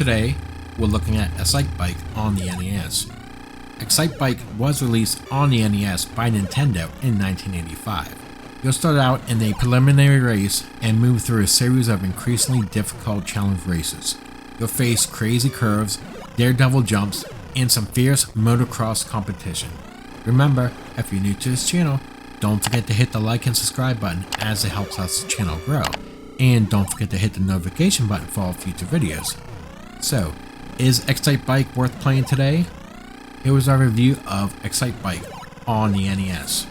Today, we're looking at Excitebike on the NES. Excitebike was released on the NES by Nintendo in 1985. You'll start out in a preliminary race and move through a series of increasingly difficult challenge races. You'll face crazy curves, daredevil jumps, and some fierce motocross competition. Remember, if you're new to this channel, don't forget to hit the like and subscribe button as it helps us channel grow. And don't forget to hit the notification button for all future videos. So, is Excitebike worth playing today? Here was our review of Excitebike on the NES.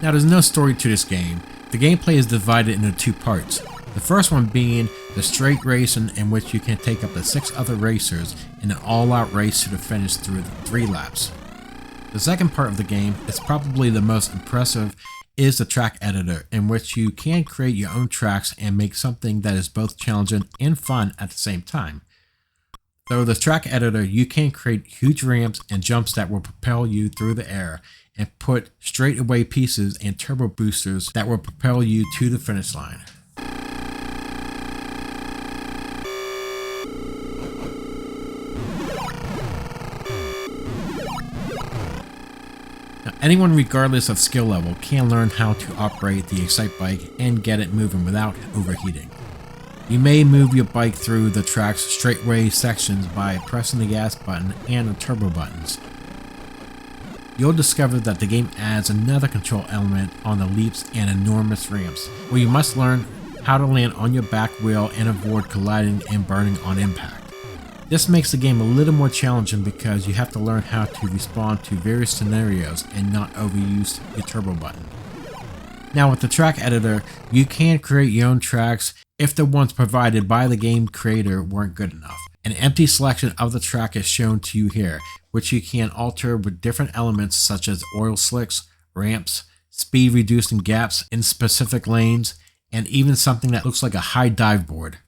Now, there's no story to this game. The gameplay is divided into two parts. The first one being the straight racing, in which you can take up to 6 other racers in an all-out race to the finish through 3 laps. The second part of the game is probably the most impressive, is the track editor, in which you can create your own tracks and make something that is both challenging and fun at the same time. Through the track editor, you can create huge ramps and jumps that will propel you through the air, and put straightaway pieces and turbo boosters that will propel you to the finish line. Now, anyone regardless of skill level can learn how to operate the Excitebike and get it moving without overheating. You may move your bike through the track's straightaway sections by pressing the gas button and the turbo buttons. You'll discover that the game adds another control element on the leaps and enormous ramps, where you must learn how to land on your back wheel and avoid colliding and burning on impact. This makes the game a little more challenging because you have to learn how to respond to various scenarios and not overuse your turbo button. Now, with the track editor, you can create your own tracks if the ones provided by the game creator weren't good enough. An empty selection of the track is shown to you here, which you can alter with different elements such as oil slicks, ramps, speed reducing gaps in specific lanes, and even something that looks like a high dive board.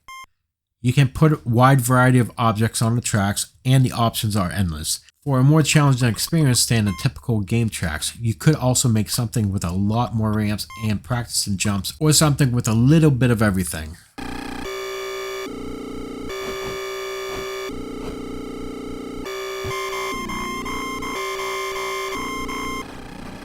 You can put a wide variety of objects on the tracks, and the options are endless. For a more challenging experience than the typical game tracks, you could also make something with a lot more ramps and practicing jumps, or something with a little bit of everything.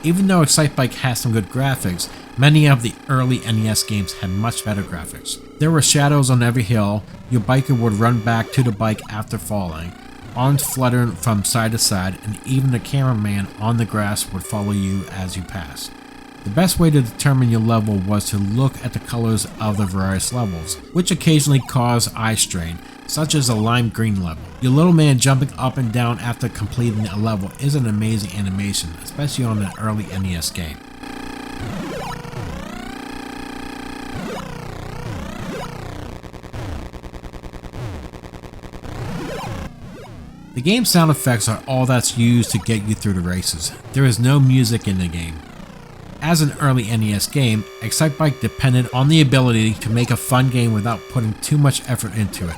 Even though Excitebike has some good graphics, many of the early NES games had much better graphics. There were shadows on every hill, your biker would run back to the bike after falling, arms fluttering from side to side, and even the cameraman on the grass would follow you as you passed. The best way to determine your level was to look at the colors of the various levels, which occasionally cause eye strain, such as a lime green level. Your little man jumping up and down after completing a level is an amazing animation, especially on an early NES game. The game's sound effects are all that's used to get you through the races. There is no music in the game. As an early NES game, Excitebike depended on the ability to make a fun game without putting too much effort into it,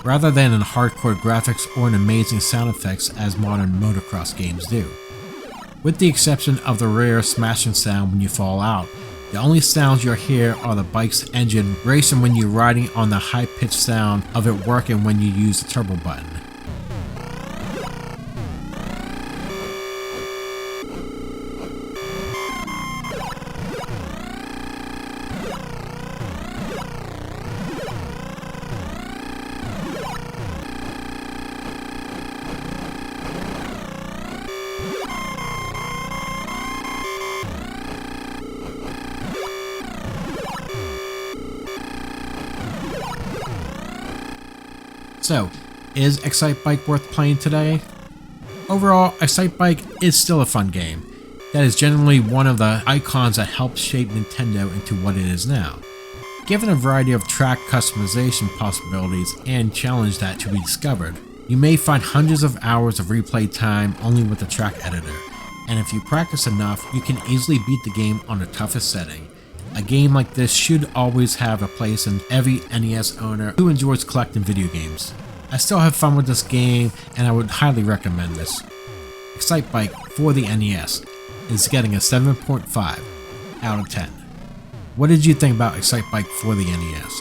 rather than in hardcore graphics or in amazing sound effects as modern motocross games do. With the exception of the rare smashing sound when you fall out, the only sounds you'll hear are the bike's engine racing when you're riding on the high-pitched sound of it working when you use the turbo button. So, is Excitebike worth playing today? Overall, Excitebike is still a fun game. That is generally one of the icons that helped shape Nintendo into what it is now. Given a variety of track customization possibilities and challenge that to be discovered, you may find hundreds of hours of replay time only with the track editor, and if you practice enough, you can easily beat the game on the toughest setting. A game like this should always have a place in every NES owner who enjoys collecting video games. I still have fun with this game, and I would highly recommend this. Excitebike for the NES. is getting a 7.5 out of 10. What did you think about Excitebike for the NES?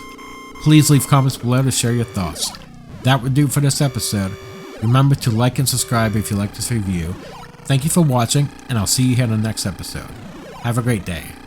Please leave comments below to share your thoughts. That would do it for this episode. Remember to like and subscribe if you like this review. Thank you for watching, and I'll see you here in the next episode. Have a great day.